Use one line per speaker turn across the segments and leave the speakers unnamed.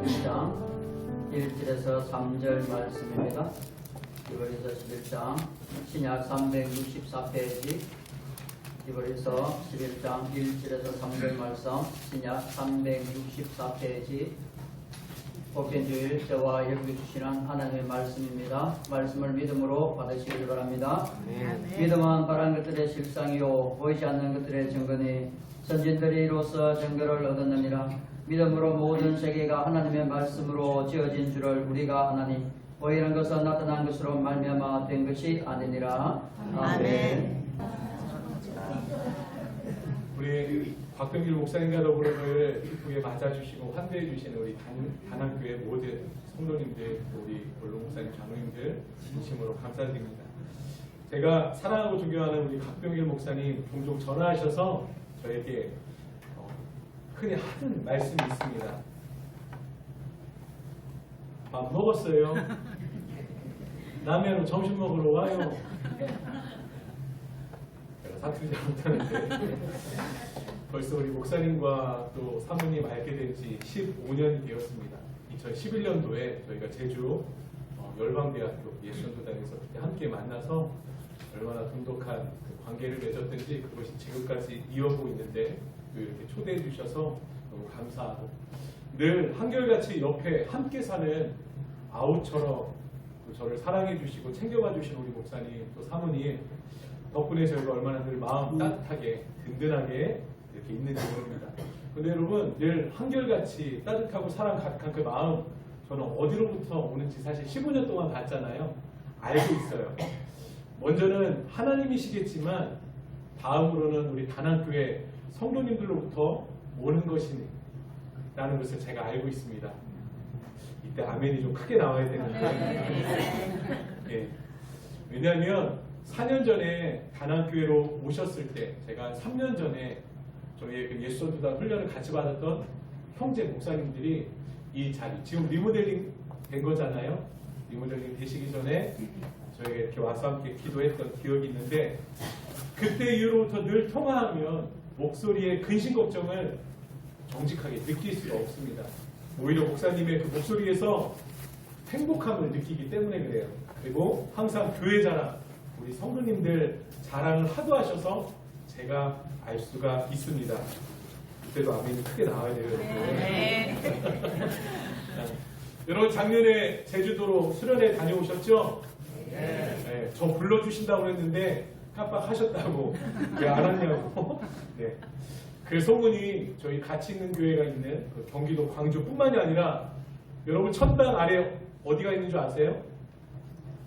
11장 1절에서 3절 말씀입니다. 히브리서 11장 신약 364페이지 히브리서 11장 1절에서 3절 말씀 신약 364페이지 복된주일 저와 여기 주시는 하나님의 말씀입니다. 말씀을 믿음으로 받으시길 바랍니다. 믿음은 바란 것들의 실상이요 보이지 않는 것들의 증거니 선진들이 이로써 증거를 얻었느니라. 믿음으로 모든 세계가 하나님의 말씀으로 지어진 줄을 우리가 아나니 보이는 것은 나타난 것으로 말미암아 된 것이 아니니라. 아멘.
우리 곽병길 목사님과 더불어 저를 기쁘게 맞아주시고 환대해 주시는 우리 단합교회 모든 성도님들, 우리 본로 목사님, 장로님들 진심으로 감사드립니다. 제가 사랑하고 존경하는 우리 곽병길 목사님 종종 전화하셔서 저에게 흔히 하는 말씀이 있습니다. 밥 먹었어요? 라면 점심 먹으러 와요. 제가 사투리 잘못하는데 벌써 우리 목사님과 또 사모님 알게 된 지 15년이 되었습니다. 2011년도에 저희가 제주 열방대학교 예수전도단에서 그때 함께 만나서 얼마나 돈독한 그 관계를 맺었든지 그것이 지금까지 이어오고 있는데 이렇게 초대해 주셔서 너무 감사하고 늘 한결같이 옆에 함께 사는 아우처럼 저를 사랑해 주시고 챙겨봐 주신 우리 목사님 또 사모님 덕분에 저희가 얼마나 늘 마음 따뜻하게 든든하게 이렇게 있는지 모릅니다. 근데 여러분 늘 한결같이 따뜻하고 사랑 가득한 그 마음 저는 어디로부터 오는지 사실 15년 동안 봤잖아요. 알고 있어요. 먼저는 하나님이시겠지만 다음으로는 우리 단합교회 성도님들로부터 오는 것이라는 것을 제가 알고 있습니다. 이때 아멘이 좀 크게 나와야 되는데 예. 왜냐하면 4년 전에 단합교회로 오셨을 때 제가 3년 전에 저희 그 예수전도단 훈련을 같이 받았던 형제 목사님들이 이 자리 지금 리모델링 된 거잖아요. 리모델링 되시기 전에 저희가 이렇게 와서 함께 기도했던 기억이 있는데 그때 이후로부터 늘 통화하면 목소리의 근심 걱정을 정직하게 느낄 수가 없습니다. 오히려 목사님의 그 목소리에서 행복함을 느끼기 때문에 그래요. 그리고 항상 교회 자랑, 우리 성도님들 자랑을 하도 하셔서 제가 알 수가 있습니다. 이때도 아멘이 크게 나와야 되거든요. 여러분 작년에 제주도로 수련회 다녀오셨죠? 네, 저 불러주신다고 했는데 깜빡하셨다고 왜 안 왔냐고. 네. 그 소문이 저희 같이 있는 교회가 있는 그 경기도 광주뿐만이 아니라 여러분 천당 아래 어디가 있는 줄 아세요?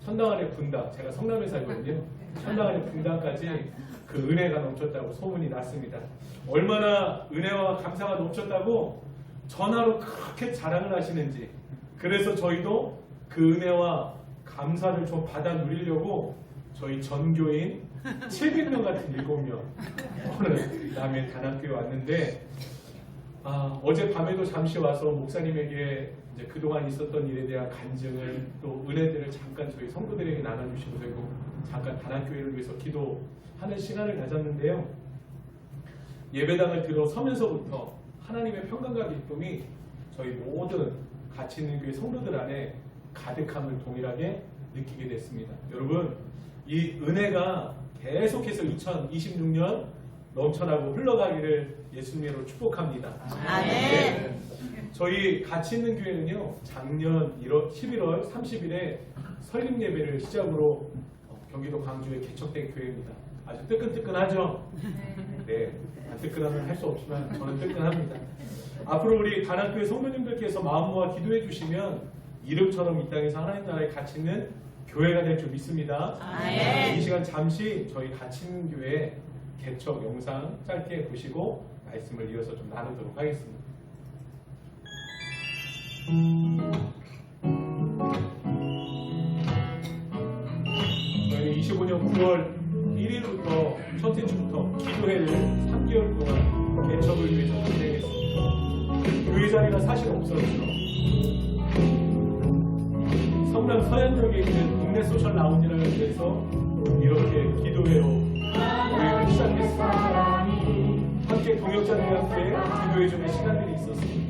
천당 아래 분당. 제가 성남에 살거든요. 천당 아래 분당까지 그 은혜가 넘쳤다고 소문이 났습니다. 얼마나 은혜와 감사가 넘쳤다고 전화로 그렇게 자랑을 하시는지. 그래서 저희도 그 은혜와 감사를 좀 받아 누리려고 저희 전교인 700명 같은 7명 오늘 남해 단합교회 왔는데 어제 밤에도 잠시 와서 목사님에게 이제 그동안 있었던 일에 대한 간증을 또 은혜들을 잠깐 저희 성도들에게 나눠주시고 그리고 잠깐 단합교회를 위해서 기도하는 시간을 가졌는데요. 예배당을 들어서면서부터 하나님의 평강과 기쁨이 저희 모든 같이 있는 교회 성도들 안에 가득함을 동일하게 느끼게 됐습니다. 여러분 이 은혜가 계속해서 2026년 넘쳐나고 흘러가기를 예수님으로 축복합니다.
아멘.
저희 같이 있는 교회는요 작년 11월 30일에 설립 예배를 시작으로 경기도 광주에 개척된 교회입니다. 아주 뜨끈뜨끈하죠? 네, 안 뜨끈하면 할 수 없지만 저는 뜨끈합니다. 앞으로 우리 단합교회 성도님들께서 마음 모아 기도해 주시면 이름처럼 이 땅에서 하나님 나라에 같이 있는 교회가 될 줄 믿습니다.
아멘.
이 시간 잠시 저희 같이 있는 교회 개척 영상 짧게 보시고 말씀을 이어서 좀 나누도록 하겠습니다. 저희 25년 9월 1일부터 첫째 주부터 기도회를 3개월 동안 개척을 위해서 진행했습니다. 교회 자리가 사실 없었죠. 성남 서현역에 있는 국내 소셜 라운지라는 데서 이렇게 기도회로 교회를 시작했습니다. 함께 동역자들과 함께 기도해주는 시간들이 있었습니다.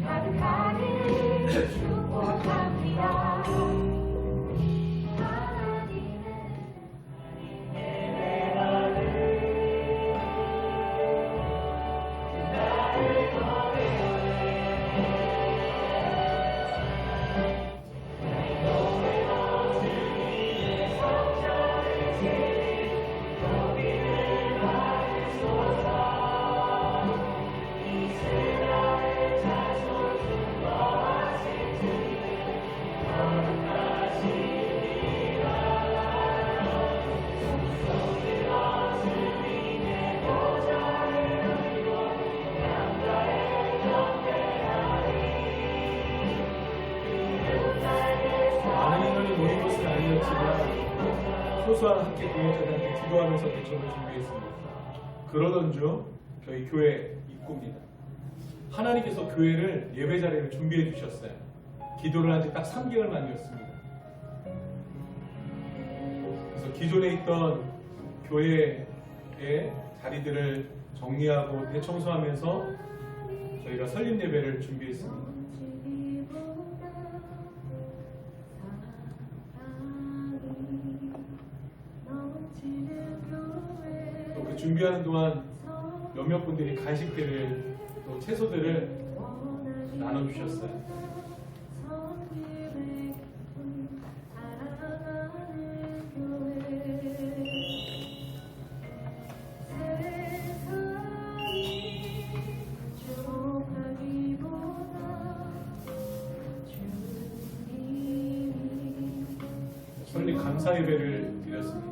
많은 인원이 모인 것은 아니었지만 소수한 함께 공동체장께 기도하면서 개척을 준비했습니다. 그러던 중 저희 교회 입구입니다. 하나님께서 교회를 예배 자리를 준비해 주셨어요. 기도를 한 지 딱 3개월 만이었습니다. 그래서 기존에 있던 교회의 자리들을 정리하고 대청소하면서 저희가 설립 예배를 준비했습니다. 또 그 준비하는 동안 몇몇 분들이 간식들을 또 채소들을 나눠주셨어요. 설립 감사 예배를 드렸습니다.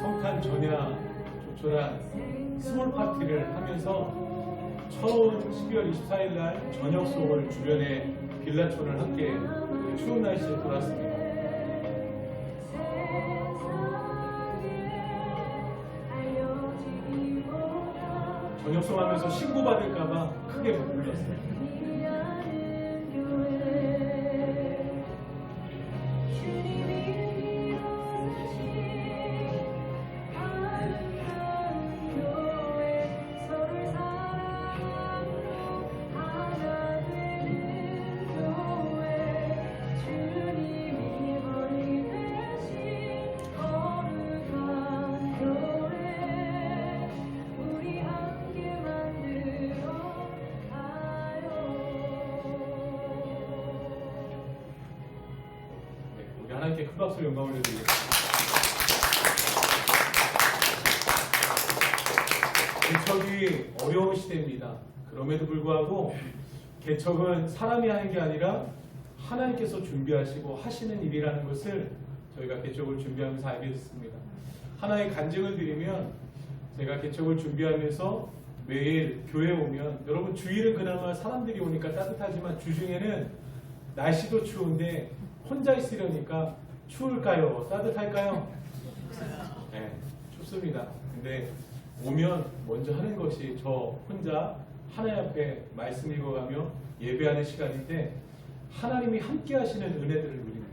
성탄 전야 조촐한 스몰 파티를 하면서 처음 12월 24일 날 저녁 속을 주변의 빌라촌을 함께 추운 날씨에 돌았습니다. 저녁송 하면서 신고받을까봐 크게 못 불렀어요. 하나님께 큰 박수로 영광 올려드리겠습니다. 개척이 어려운 시대입니다. 그럼에도 불구하고 개척은 사람이 하는 게 아니라 하나님께서 준비하시고 하시는 일이라는 것을 저희가 개척을 준비하면서 알게 됐습니다. 하나의 간증을 드리면 제가 개척을 준비하면서 매일 교회에 오면 여러분 주일은 그나마 사람들이 오니까 따뜻하지만 주중에는 날씨도 추운데 혼자 있으려니까 추울까요? 따뜻할까요? 네, 춥습니다. 근데 오면 먼저 하는 것이 저 혼자 하나님 앞에 말씀 읽어가며 예배하는 시간인데 하나님이 함께 하시는 은혜들을 누립니다.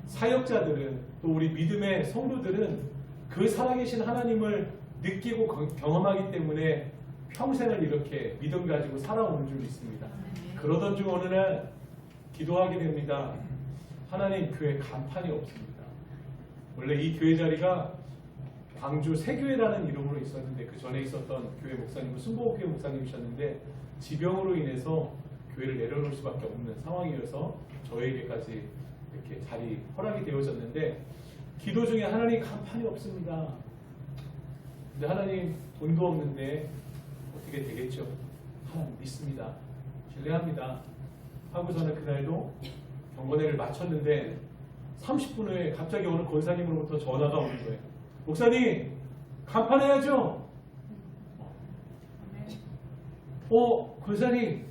사역자들은 또 우리 믿음의 성도들은 그 살아계신 하나님을 느끼고 경험하기 때문에 평생을 이렇게 믿음 가지고 살아오는 줄 믿습니다. 그러던 중 어느 날 기도하게 됩니다. 하나님, 교회 간판이 없습니다. 원래 이 교회 자리가 광주 새교회라는 이름으로 있었는데 그 전에 있었던 교회 목사님은 순복교회 목사님이셨는데 지병으로 인해서 교회를 내려놓을 수밖에 없는 상황이어서 저에게까지 이렇게 자리 허락이 되어졌는데 기도 중에 하나님 간판이 없습니다. 근데 하나님 돈도 없는데 어떻게 되겠죠? 하나님 믿습니다. 신뢰합니다. 하고서는 그날도 경건회를 마쳤는데 30분 후에 갑자기 어느 권사님으로부터 전화가 오는 거예요. 목사님, 간판해야죠? 권사님,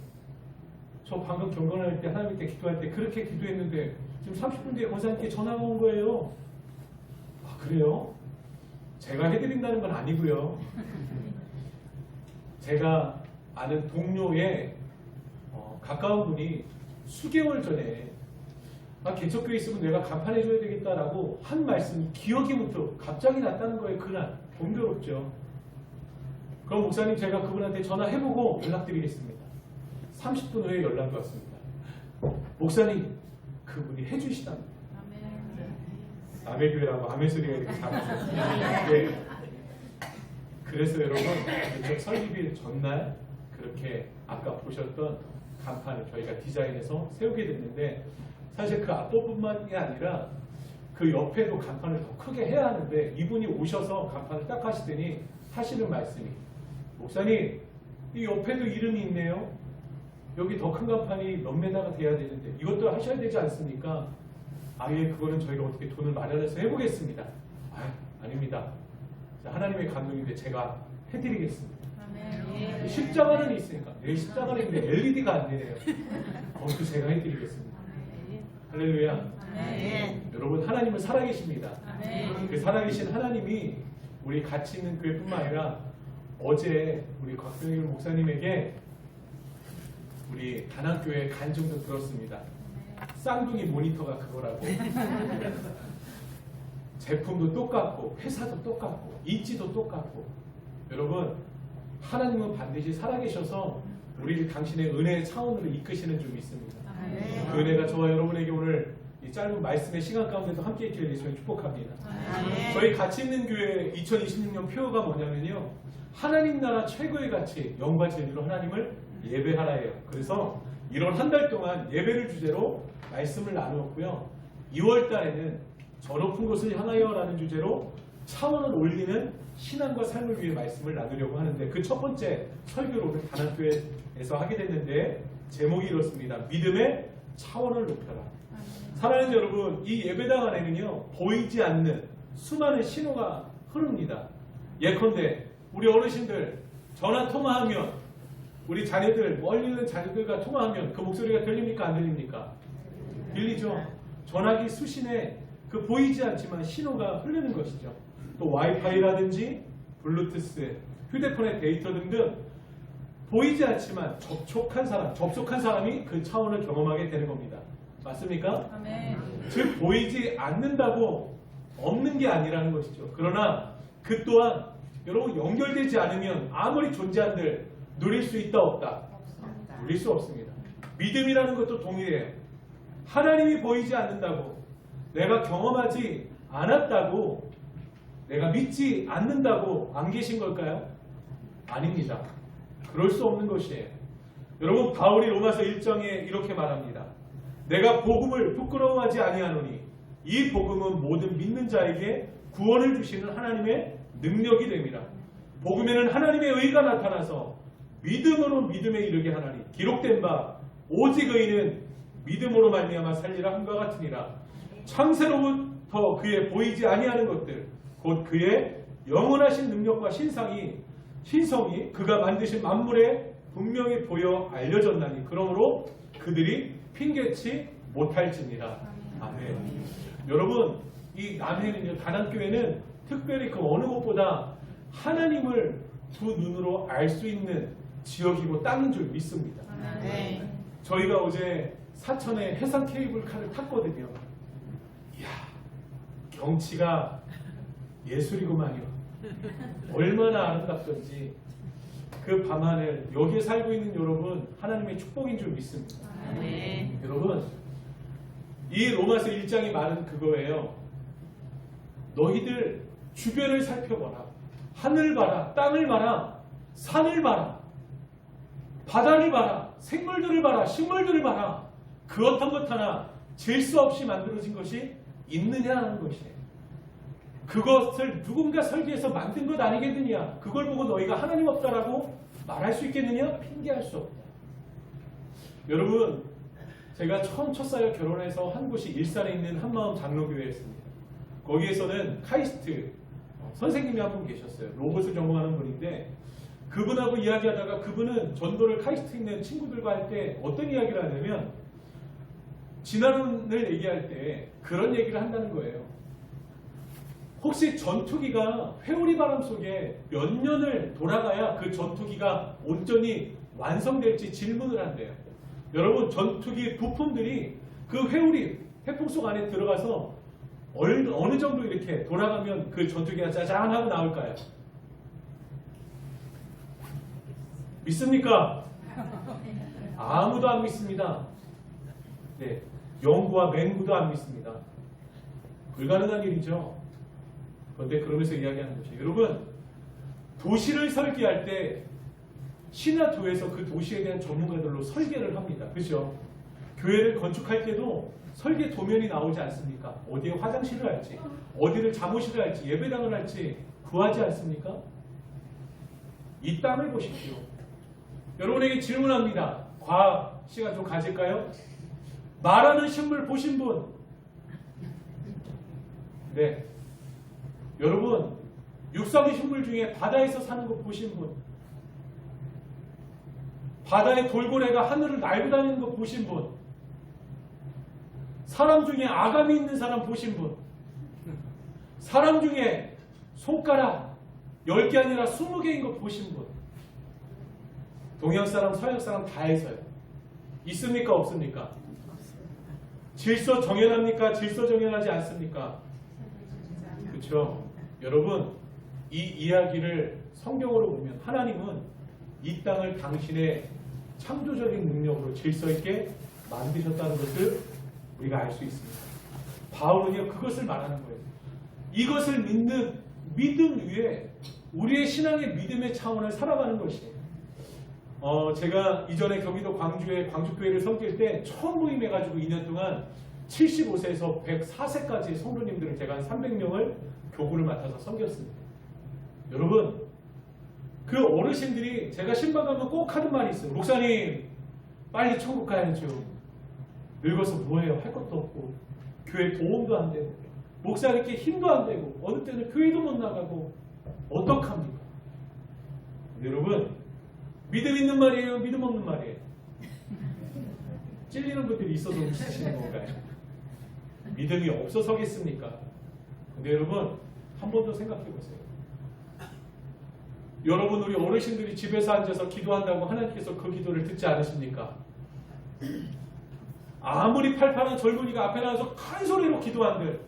저 방금 경건할 때 하나님께 기도할 때 그렇게 기도했는데 지금 30분 뒤에 권사님께 전화가 온 거예요. 아, 그래요? 제가 해드린다는 건 아니고요. 제가 아는 동료의 가까운 분이 수개월 전에 개척교회 있으면 내가 간판해줘야 되겠다라고 한 말씀이 기억이 문득 갑자기 났다는 거예요. 그날 공교롭죠. 그럼 목사님 제가 그분한테 전화해보고 연락드리겠습니다. 30분 후에 연락이 왔습니다. 목사님 그분이 해주시답니다. 남의 교회라고 아멘 소리가 이렇게 잘하죠. 네. 그래서 여러분 개척 설립일 전날 그렇게 아까 보셨던 간판을 저희가 디자인해서 세우게 됐는데 사실 그 앞부분만이 아니라 그 옆에도 간판을 더 크게 해야 하는데 이분이 오셔서 간판을 딱 하시더니 하시는 말씀이 목사님 이 옆에도 이름이 있네요. 여기 더 큰 간판이 몇 메다가 돼야 되는데 이것도 하셔야 되지 않습니까? 아예 그거는 저희가 어떻게 돈을 마련해서 해보겠습니다. 아닙니다. 하나님의 감동인데 제가 해드리겠습니다.
아멘.
십자가는 있으니까 내 십자가는 있는데 LED가 안 되네요. 그것도 제가 해드리겠습니다. 할렐루야.
아멘.
여러분 하나님은 살아계십니다.
아멘.
그 살아계신 하나님이 우리 같이 있는 교회뿐만 아니라 어제 우리 곽병일 목사님에게 우리 단합교회 간증도 들었습니다. 쌍둥이 모니터가 그거라고. 제품도 똑같고 회사도 똑같고 입지도 똑같고. 여러분 하나님은 반드시 살아계셔서 우리를 당신의 은혜의 차원으로 이끄시는 줄 믿습니다.
아멘.
그 은혜가 저와 여러분에게 오늘 이 짧은 말씀의 시간 가운데도 함께 있기를 예수님 축복합니다.
아멘.
저희 같이 있는 교회 2026년 표어가 뭐냐면요. 하나님 나라 최고의 가치, 영과 진리로 하나님을 예배하라예요. 그래서 이런 한 달 동안 예배를 주제로 말씀을 나누었고요. 2월 달에는 저 높은 곳을 향하여라는 주제로 차원을 올리는 신앙과 삶을 위해 말씀을 나누려고 하는데 그 첫 번째 설교를 오늘 단합교회에서 하게 됐는데 제목이 이렇습니다. 믿음의 차원을 높여라. 사랑하는 여러분, 이 예배당 안에는요 보이지 않는 수많은 신호가 흐릅니다. 예컨대 우리 어르신들 전화 통화하면 우리 자녀들 멀리 있는 자녀들과 통화하면 그 목소리가 들립니까 안 들립니까? 들리죠. 전화기 수신에 그 보이지 않지만 신호가 흐르는 것이죠. 또 와이파이라든지 블루투스, 휴대폰의 데이터 등등 보이지 않지만 접촉한 사람이 그 차원을 경험하게 되는 겁니다. 맞습니까?
아멘.
즉 보이지 않는다고 없는 게 아니라는 것이죠. 그러나 그 또한 여러분 연결되지 않으면 아무리 존재한들 누릴 수 있다 없다? 누릴 수 없습니다. 믿음이라는 것도 동일해요. 하나님이 보이지 않는다고 내가 경험하지 않았다고 내가 믿지 않는다고 안 계신 걸까요? 아닙니다. 그럴 수 없는 것이에요. 여러분 바울이 로마서 1장에 이렇게 말합니다. 내가 복음을 부끄러워하지 아니하노니 이 복음은 모든 믿는 자에게 구원을 주시는 하나님의 능력이 됩니다. 복음에는 하나님의 의가 나타나서 믿음으로 믿음에 이르게 하나니 기록된 바 오직 의인은 믿음으로 말미암아 살리라 함과 같으니라. 창세로부터 그의 보이지 아니하는 것들 곧 그의 영원하신 능력과 신성이 그가 만드신 만물에 분명히 보여 알려졌나니 그러므로 그들이 핑계치 못할지니라. 아멘. 여러분 이 남해는요 단합교회는 특별히 그 어느 곳보다 하나님을 두 눈으로 알 수 있는 지역이고 땅인 줄 믿습니다.
아멘.
저희가 어제 사천에 해상 케이블카를 탔거든요. 이야 경치가 예술이구만요. 얼마나 아름답던지 그 밤하늘 여기에 살고 있는 여러분 하나님의 축복인 줄 믿습니다.
아멘.
여러분 이 로마서 1장이 말은 그거예요. 너희들 주변을 살펴봐라. 하늘 봐라. 땅을 봐라. 산을 봐라. 바다를 봐라. 생물들을 봐라. 식물들을 봐라. 그 어떤 것 하나 질서 없이 만들어진 것이 있느냐는 것이에요. 그것을 누군가 설계해서 만든 것 아니겠느냐. 그걸 보고 너희가 하나님 없다라고 말할 수 있겠느냐. 핑계할 수 없다. 여러분 제가 처음 첫사역 결혼해서 한 곳이 일산에 있는 한마음 장로교회였습니다. 거기에서는 카이스트 선생님이 한 분 계셨어요. 로봇을 전공하는 분인데 그분하고 이야기하다가 그분은 전도를 카이스트에 있는 친구들과 할 때 어떤 이야기를 하냐면 진화론을 얘기할 때 그런 얘기를 한다는 거예요. 혹시 전투기가 회오리 바람 속에 몇 년을 돌아가야 그 전투기가 온전히 완성될지 질문을 한대요. 여러분, 전투기 부품들이 그 회오리 해풍 속 안에 들어가서 어느 정도 이렇게 돌아가면 그 전투기가 짜잔하고 나올까요? 믿습니까? 아무도 안 믿습니다. 네, 영구와 맹구도 안 믿습니다. 불가능한 일이죠. 그런데 그러면서 이야기하는 거죠. 여러분, 도시를 설계할 때 신화교회에서 그 도시에 대한 전문가들로 설계를 합니다. 그렇죠? 교회를 건축할 때도 설계 도면이 나오지 않습니까? 어디에 화장실을 할지, 어디를 잠옷실을 할지, 예배당을 할지 구하지 않습니까? 이 땅을 보십시오. 여러분에게 질문합니다. 과학 시간 좀 가질까요? 말하는 식물 보신 분? 네. 여러분, 육상의 식물 중에 바다에서 사는 거 보신 분? 바다의 돌고래가 하늘을 날고 다니는 거 보신 분? 사람 중에 아감이 있는 사람 보신 분? 사람 중에 손가락 10개 아니라 20개인 거 보신 분? 동양 사람, 서양 사람 다 해서요. 있습니까? 없습니까? 질서 정연합니까? 질서 정연하지 않습니까? 그렇죠. 여러분, 이 이야기를 성경으로 보면 하나님은 이 땅을 당신의 창조적인 능력으로 질서 있게 만드셨다는 것을 우리가 알 수 있습니다. 바울은요, 그것을 말하는 거예요. 이것을 믿는 믿음 위에 우리의 신앙의 믿음의 차원을 살아가는 것이에요. 제가 이전에 경기도 광주에 광주교회를 섬길 때 처음 모임해가지고 2년 동안 75세에서 104세까지 성도님들을 제가 한 300명을 교구를 맡아서 섬겼습니다. 여러분, 그 어르신들이 제가 신방 가면 꼭 하는 말이 있어요. 목사님, 빨리 천국 가야죠. 늙어서 뭐해요? 할 것도 없고 교회 도움도 안 되고 목사님께 힘도 안 되고 어느 때는 교회도 못 나가고 어떡합니까? 여러분, 믿음 있는 말이에요? 믿음 없는 말이에요? 찔리는 분들이 있어서 웃으시는 건가요? 믿음이 없어서겠습니까? 근데 여러분, 한 번 더 생각해 보세요. 여러분, 우리 어르신들이 집에서 앉아서 기도한다고 하나님께서 그 기도를 듣지 않으십니까? 아무리 팔팔한 젊은이가 앞에 나와서 큰 소리로 기도한들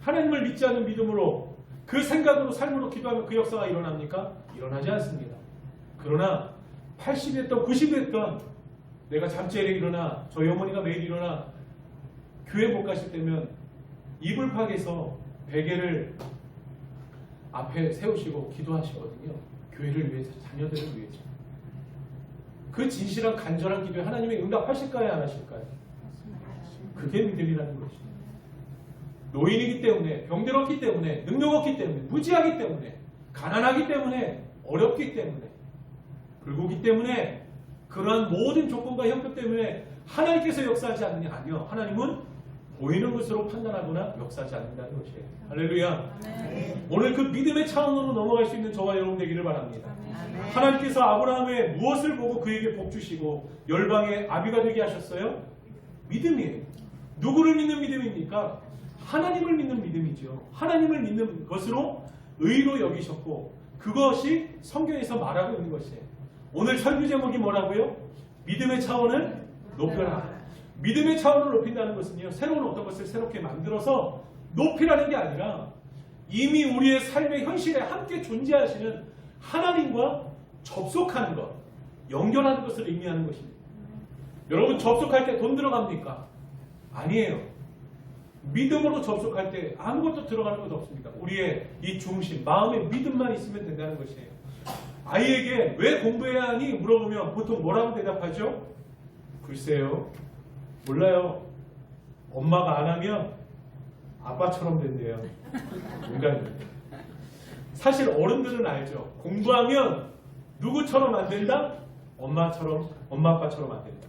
하나님을 믿지 않는 믿음으로 그 생각으로 삶으로 기도하면 그 역사가 일어납니까? 일어나지 않습니다. 그러나 80이 됐던 90이 됐던 내가 잠자리에 일어나 저희 어머니가 매일 일어나 교회 못 가실 때면 이불 파개서 베개를 앞에 세우시고 기도하시거든요. 교회를 위해서, 자녀들을 위해서. 그 진실한 간절한 기도에 하나님의 응답하실까요? 안 하실까요? 그게 믿음이라는 것입니다. 노인이기 때문에, 병들었기 때문에, 능력 없기 때문에, 무지하기 때문에, 가난하기 때문에, 어렵기 때문에, 불구기 때문에, 그러한 모든 조건과 형편 때문에 하나님께서 역사하지 않느냐? 아니요. 하나님은 보이는 것으로 판단하거나 역사하지 않는다는 것이에요. 할렐루야.
네.
오늘 그 믿음의 차원으로 넘어갈 수 있는 저와 여러분 되기를 바랍니다.
아멘.
하나님께서 아브라함의 무엇을 보고 그에게 복 주시고 열방의 아비가 되게 하셨어요? 믿음이에요. 누구를 믿는 믿음입니까? 하나님을 믿는 믿음이죠. 하나님을 믿는 것으로 의로 여기셨고 그것이 성경에서 말하고 있는 것이에요. 오늘 설교 제목이 뭐라고요? 믿음의 차원을 높여라. 믿음의 차원을 높인다는 것은요, 새로운 어떤 것을 새롭게 만들어서 높이라는 게 아니라 이미 우리의 삶의 현실에 함께 존재하시는 하나님과 접속하는 것, 연결하는 것을 의미하는 것입니다. 여러분, 접속할 때 돈 들어갑니까? 아니에요. 믿음으로 접속할 때 아무것도 들어가는 것 없습니다. 우리의 이 중심, 마음의 믿음만 있으면 된다는 것이에요. 아이에게 왜 공부해야 하니? 물어보면 보통 뭐라고 대답하죠? 글쎄요, 몰라요. 엄마가 안 하면 아빠처럼 된대요. 농담입니다. 사실 어른들은 알죠. 공부하면 누구처럼 안 된다? 엄마 아빠처럼 안 된다.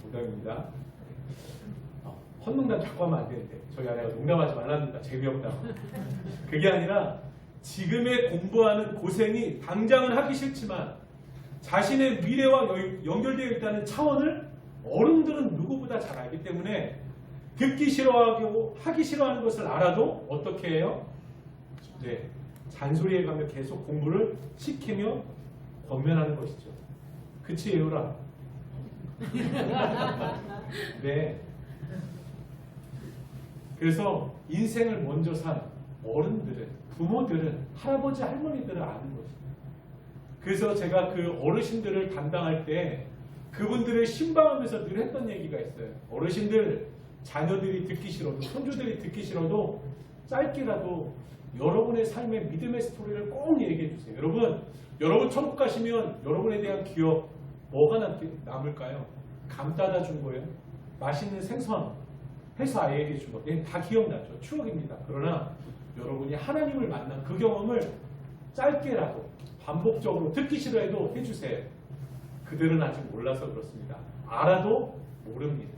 농담입니다. 헌농담 자꾸 하면 안 되는데 저희 아내가 농담하지 말랍니다. 재미없다고. 그게 아니라 지금의 공부하는 고생이 당장은 하기 싫지만 자신의 미래와 연결되어 있다는 차원을 어른들은 누구보다 잘 알기 때문에 듣기 싫어하고 하기 싫어하는 것을 알아도 어떻게 해요? 네, 잔소리에 가며 계속 공부를 시키며 권면하는 것이죠. 그치 예우라? 네. 그래서 인생을 먼저 산 어른들은, 부모들은, 할아버지 할머니들은 아는 것입니다. 그래서 제가 그 어르신들을 담당할 때 그분들을 신방하면서 늘 했던 얘기가 있어요. 어르신들 자녀들이 듣기 싫어도, 손주들이 듣기 싫어도 짧게라도 여러분의 삶의 믿음의 스토리를 꼭 얘기해 주세요. 여러분 천국 가시면 여러분에 대한 기억 뭐가 남을까요? 감 따다 준 거예요? 맛있는 생선 해서 아이에게 준 거. 다 기억나죠. 추억입니다. 그러나 여러분이 하나님을 만난 그 경험을 짧게라도 반복적으로 듣기 싫어해도 해주세요. 그들은 아직 몰라서 그렇습니다. 알아도 모릅니다.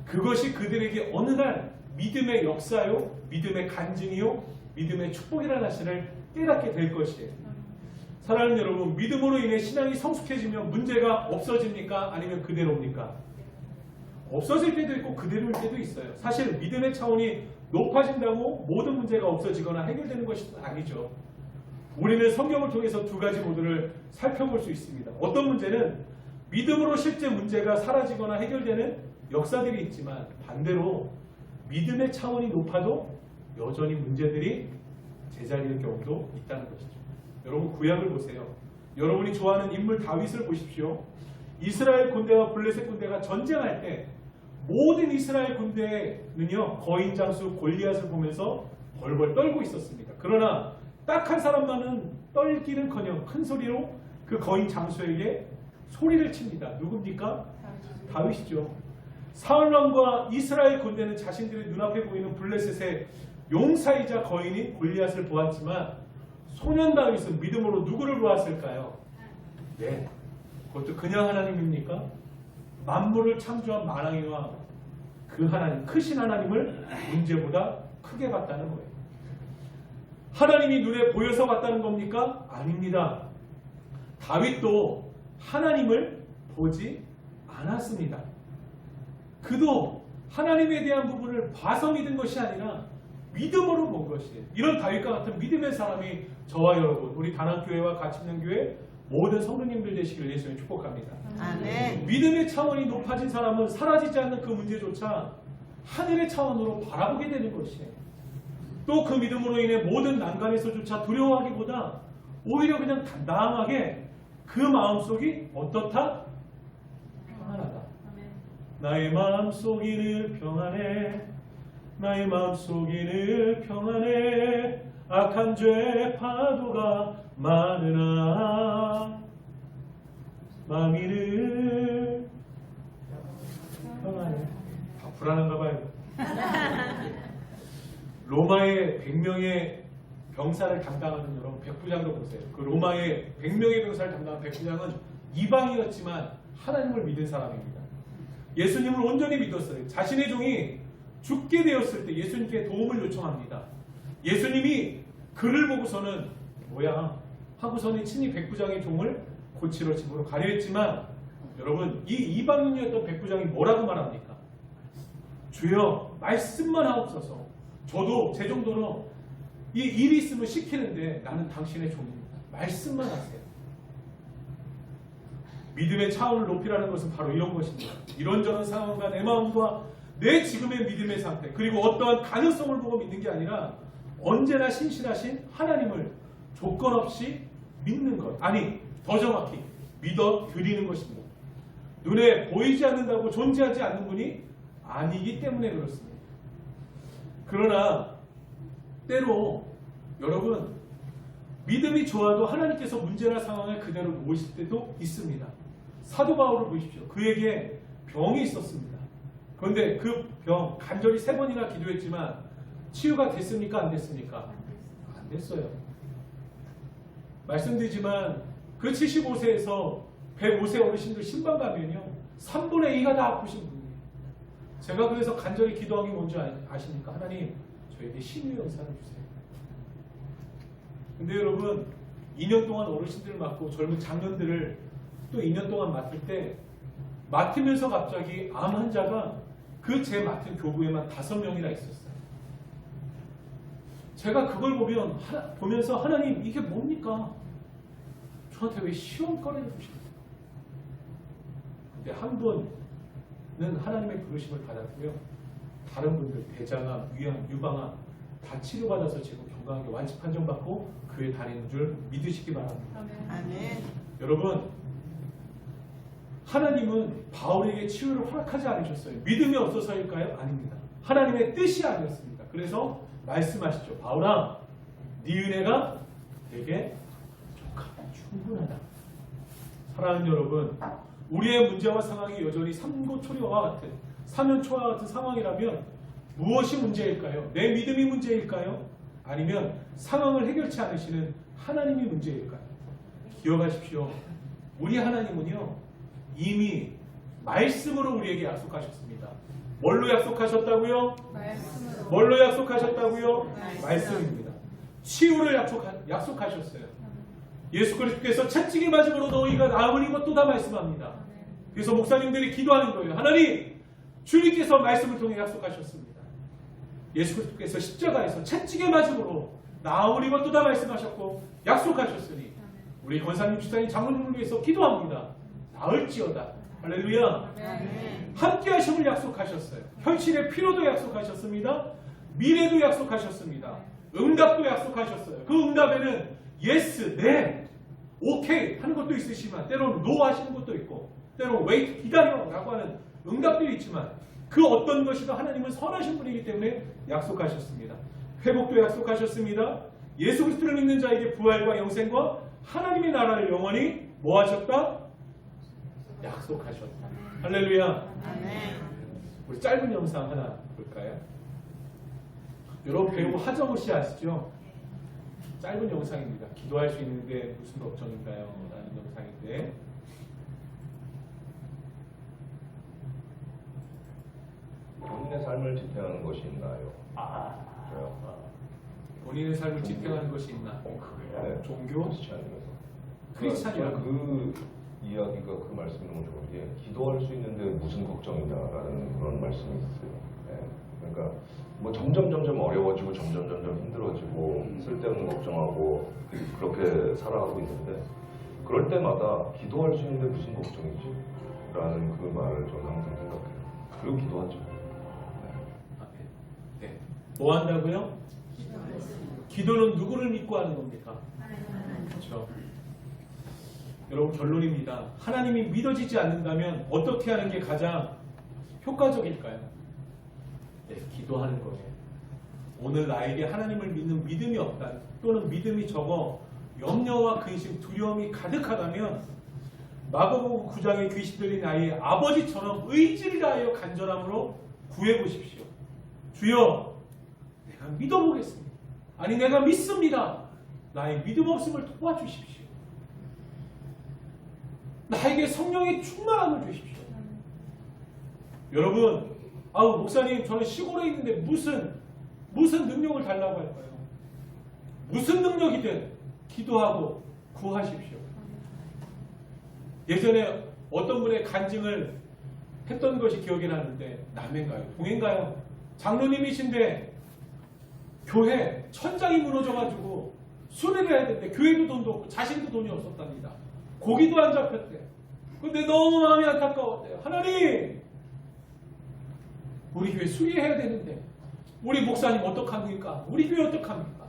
그것이 그들에게 어느 날 믿음의 역사요, 믿음의 간증이요, 믿음의 축복이라는 사실을 깨닫게 될 것이에요. 사랑하는 여러분, 믿음으로 인해 신앙이 성숙해지면 문제가 없어집니까? 아니면 그대로입니까? 없어질 때도 있고 그대로일 때도 있어요. 사실 믿음의 차원이 높아진다고 모든 문제가 없어지거나 해결되는 것이 아니죠. 우리는 성경을 통해서 두 가지 모두를 살펴볼 수 있습니다. 어떤 문제는 믿음으로 실제 문제가 사라지거나 해결되는 역사들이 있지만 반대로 믿음의 차원이 높아도 여전히 문제들이 제자리일 경우도 있다는 것이죠. 여러분 구약을 보세요. 여러분이 좋아하는 인물 다윗을 보십시오. 이스라엘 군대와 블레셋 군대가 전쟁할 때 모든 이스라엘 군대는요 거인 장수 골리앗을 보면서 벌벌 떨고 있었습니다. 그러나 딱 한 사람만은 떨기는커녕 큰 소리로 그 거인 장수에게 소리를 칩니다. 누굽니까? 다윗이죠. 사울 왕과 이스라엘 군대는 자신들의 눈앞에 보이는 블레셋의 용사이자 거인인 골리앗을 보았지만 소년 다윗은 믿음으로 누구를 보았을까요? 네, 그것도 그냥 하나님입니까? 만물을 창조한 만왕이와 그 하나님, 크신 하나님을 문제보다 크게 봤다는 거예요. 하나님이 눈에 보여서 봤다는 겁니까? 아닙니다. 다윗도 하나님을 보지 않았습니다. 그도 하나님에 대한 부분을 봐서 믿은 것이 아니라 믿음으로 본 것이에요. 이런 다윗과 같은 믿음의 사람이 저와 여러분, 우리 단합교회와 가치있는교회 모든 성도님들 되시길 예수님 축복합니다.
아멘.
믿음의 차원이 높아진 사람은 사라지지 않는 그 문제조차 하늘의 차원으로 바라보게 되는 것이에요. 또 그 믿음으로 인해 모든 난간에서조차 두려워하기보다 오히려 그냥 당당하게 그 마음속이 어떻다? 평안하다. 나의 마음속이 늘 평안해. 나의 마음속이 늘 평안해. 악한 죄 파도가 많으나 마음이 늘 평안해. 다 불안한가 봐요. 로마의 100명의 병사를 담당하는 여러분 백부장도 보세요. 그 로마의 100명의 병사를 담당한 백부장은 이방이었지만 하나님을 믿은 사람입니다. 예수님을 온전히 믿었어요. 자신의 종이 죽게 되었을 때 예수님께 도움을 요청합니다. 예수님이 그를 보고서는 뭐야 하고서는 친히 백부장의 종을 고치러 집으로 가려 했지만 여러분 이 이방인이었던 백부장이 뭐라고 말합니까? 주여 말씀만 하옵소서. 저도 제 정도로 이 일이 있으면 시키는데 나는 당신의 종입니다. 말씀만 하세요. 믿음의 차원을 높이라는 것은 바로 이런 것입니다. 이런저런 상황과 내 마음과 내 지금의 믿음의 상태 그리고 어떠한 가능성을 보고 믿는 게 아니라 언제나 신실하신 하나님을 조건 없이 믿는 것. 아니 더 정확히 믿어 드리는 것입니다. 눈에 보이지 않는다고 존재하지 않는 분이 아니기 때문에 그렇습니다. 그러나 때로 여러분 믿음이 좋아도 하나님께서 문제나 상황을 그대로 놓으실 때도 있습니다. 사도 바울을 보십시오. 그에게 병이 있었습니다. 그런데 그 병 간절히 3번이나 기도했지만 치유가 됐습니까? 안 됐습니까? 안 됐어요. 말씀드리지만 그 75세에서 105세 어르신들 신방 가면요 3분의 2가 다 아프신 분이에요. 제가 그래서 간절히 기도한 게 뭔지 아십니까? 하나님, 저에게 신유의 영상을 주세요. 근데 여러분, 2년 동안 어르신들을 맡고 젊은 장년들을 또 2년 동안 맡을 때 맡으면서 갑자기 암 환자가 그 제 맡은 교구에만 5명이나 있었어요. 제가 그걸 보면서 하나님, 이게 뭡니까? 저한테 왜 시험거리를 주십니까? 근데 한 분은 하나님의 부르심을 받았고요. 다른 분들 대장암, 위암, 유방암 다 치료받아서 지금 건강하게 완치 판정받고 교회 다니는 줄 믿으시기 바랍니다.
아멘.
여러분, 하나님은 바울에게 치유를 허락하지 않으셨어요. 믿음이 없어서일까요? 아닙니다. 하나님의 뜻이 아니었습니다. 그래서 말씀하시죠. 바울아, 네 은혜가 되게 충분하다. 사랑하는 여러분, 우리의 문제와 상황이 여전히 삼고초려와 같은 사면초와 같은 상황이라면 무엇이 문제일까요? 내 믿음이 문제일까요? 아니면 상황을 해결치 않으시는 하나님이 문제일까요? 기억하십시오. 우리 하나님은요, 이미 말씀으로 우리에게 약속하셨습니다. 뭘로 약속하셨다고요?
말씀으로.
뭘로 약속하셨다고요?
말씀.
말씀입니다. 치유를 약속하셨어요. 예수 그리스도께서 채찍에 맞음으로 너희가 나으니 것도 다 말씀합니다. 그래서 목사님들이 기도하는 거예요. 하나님, 주님께서 말씀을 통해 약속하셨습니다. 예수 그리스도께서 십자가에서 채찍에 맞음으로 나으니 것도 다 말씀하셨고 약속하셨으니 우리 권사님, 주사님, 장로님을 위해서 기도합니다. 나을지어다. 할렐루야.
아멘.
함께 하심을 약속하셨어요. 현실의 필요도 약속하셨습니다. 미래도 약속하셨습니다. 응답도 약속하셨어요. 그 응답에는 예스, 네, 오케이 하는 것도 있으시지만 때로는 노 하시는 것도 있고 때로는 웨이트, 기다려 라고 하는 응답도 있지만 그 어떤 것이든 하나님은 선하신 분이기 때문에 약속하셨습니다. 회복도 약속하셨습니다. 예수 그리스도를 믿는 자에게 부활과 영생과 하나님의 나라를 영원히 뭐 하셨다? 약속하셨다. 할렐루야.
아멘.
우리 짧은 영상 하나 볼까요? 여러분 배우 하정우 씨 아시죠? 짧은 영상입니다. 기도할 수 있는데 무슨 걱정인가요? 라는 영상인데
본인의 삶을 지탱하는 것이 있나요? 그래요?
본인의 삶을 지탱하는 것이 있나?
네.
종교?
크리스찬이면서.
크리스찬이라고.
그 이야기가 그 말씀이 너무 좋은 게 기도할 수 있는데 무슨 걱정이냐라는 그런 말씀이 있어요. 네. 그러니까 뭐 점점 어려워지고 점점 힘들어지고 쓸데없는 걱정하고 그렇게 살아가고 있는데 그럴 때마다 기도할 수 있는데 무슨 걱정이지? 라는 그 말을 저는 항상 생각해요. 그리고 기도하죠.
네. 뭐 한다고요? 기도는 누구를 믿고 하는 겁니까? 그렇죠. 여러분 결론입니다. 하나님이 믿어지지 않는다면 어떻게 하는 게 가장 효과적일까요? 네, 기도하는 거예요. 오늘 나에게 하나님을 믿는 믿음이 없다 또는 믿음이 적어 염려와 근심, 두려움이 가득하다면 마가복음 9장의 귀신 들린 아이의 아버지처럼 의지를 다하여 간절함으로 구해보십시오. 주여, 내가 믿어보겠습니다. 아니 내가 믿습니다. 나의 믿음 없음을 도와주십시오. 나에게 성령의 충만함을 주십시오. 여러분, 목사님 저는 시골에 있는데 무슨 능력을 달라고 할까요? 무슨 능력이든 기도하고 구하십시오. 예전에 어떤 분의 간증을 했던 것이 기억이 나는데 남해인가요? 동해인가요? 장로님이신데 교회 천장이 무너져가지고 수리를 해야 되는데 교회도 돈도 없고 자신도 돈이 없었답니다. 고기도 안 잡혔대. 근데 너무 마음이 안타까웠대요. 하나님, 우리 교회 수리해야 되는데 우리 목사님 어떡합니까? 우리 교회 어떡합니까?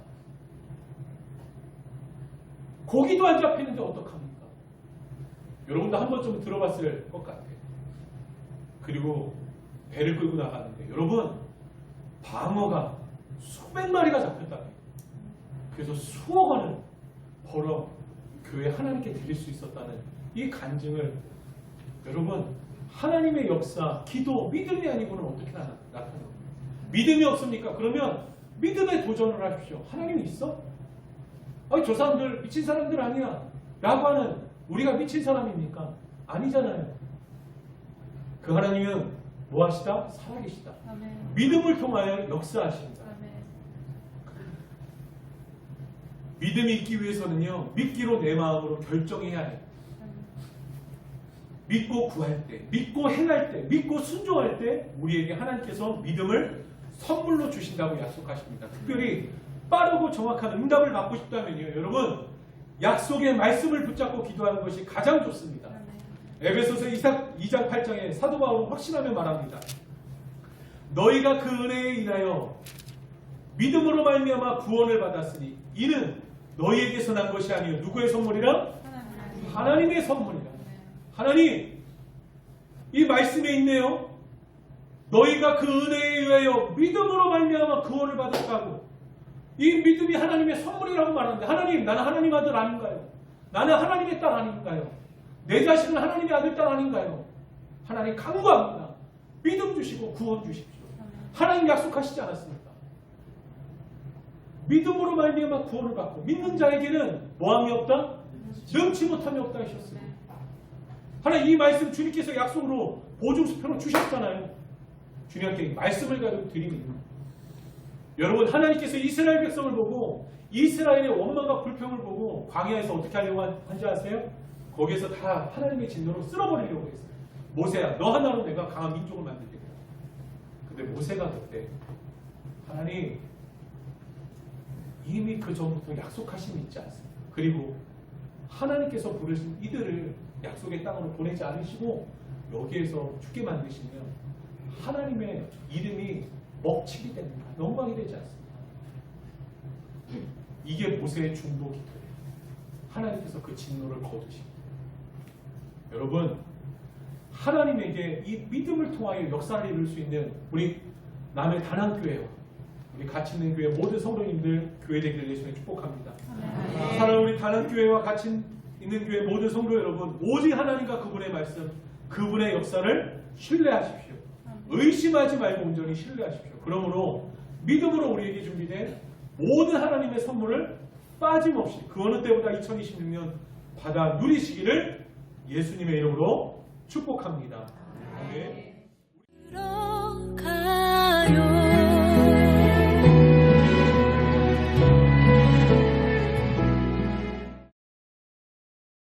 고기도 안 잡히는데 어떡합니까? 여러분도 한 번쯤 들어봤을 것 같아요. 그리고 배를 끌고 나가는데 여러분 방어가 수백 마리가 잡혔다고요. 그래서 수억 원을 벌어 교회 하나님께 드릴 수 있었다는 이 간증을 여러분 하나님의 역사, 기도, 믿음이 아니고는 어떻게 나타나요? 믿음이 없습니까? 그러면 믿음에 도전을 하십시오. 하나님이 있어? 아니 저 사람들 미친 사람들 아니야 라고 하는 우리가 미친 사람입니까? 아니잖아요. 그 하나님은 뭐 하시다? 살아계시다.
아멘.
믿음을 통하여 역사하십니다.
아멘.
믿음이 있기 위해서는요, 믿기로 내 마음으로 결정해야 해요. 믿고 구할 때, 믿고 행할 때, 믿고 순종할 때 우리에게 하나님께서 믿음을 선물로 주신다고 약속하십니다. 특별히 빠르고 정확한 응답을 받고 싶다면요, 여러분 약속의 말씀을 붙잡고 기도하는 것이 가장 좋습니다. 에베소서 2장 8장에 사도 바울은 확신하며 말합니다. 너희가 그 은혜에 인하여 믿음으로 말미암아 구원을 받았으니 이는 너희에게서 난 것이 아니요 누구의 선물이라? 하나님의 선물이라. 하나님, 이 말씀에 있네요. 너희가 그 은혜에 의하여 믿음으로 말미암아 구원을 받았다고. 이 믿음이 하나님의 선물이라고 말하는데, 하나님, 나는 하나님 아들 아닌가요? 나는 하나님의 딸 아닌가요? 내 자신은 하나님의 아들, 딸 아닌가요? 하나님 간구합니다. 믿음 주시고 구원 주십시오. 하나님 약속하시지 않았습니까? 믿음으로 말미암아 구원을 받고 믿는 자에게는 뭐함이 없다? 능치 못함이 없다 하셨습니다. 하나님, 이 말씀 주님께서 약속으로 보증수표로 주셨잖아요. 주님께 말씀을 가지고 드립니다. 여러분, 하나님께서 이스라엘 백성을 보고 이스라엘의 원망과 불평을 보고 광야에서 어떻게 하려고 한지 아세요? 거기에서 다 하나님의 진노로 쓸어버리려고 했어요. 모세야, 너 하나로 내가 강한 민족을 만들겠다. 근데 모세가 그때 하나님, 이미 그 전부터 약속하심이 있지 않습니까? 그리고 하나님께서 부르신 이들을 약속의 땅으로 보내지 않으시고 여기에서 죽게 만드시면 하나님의 이름이 먹칠이 됩니다. 영광이 되지 않습니다. 이게 모세의 중보 기도예요. 하나님께서 그 진노를 거두십니다. 여러분, 하나님에게 이 믿음을 통하여 역사를 이룰 수 있는 우리 남의 단한교회와 우리 같이 있는 교회 모든 성도님들 교회 되기를 예수님의 축복합니다. 사랑하는 우리 단한교회와 같이 있는 교회 모든 성도 여러분, 오직 하나님과 그분의 말씀, 그분의 역사를 신뢰하십시오. 의심하지 말고 온전히 신뢰하십시오. 그러므로 믿음으로 우리에게 준비된 모든 하나님의 선물을 빠짐없이 그 어느 때보다 2026년 받아 누리시기를 예수님의 이름으로 축복합니다. 아멘.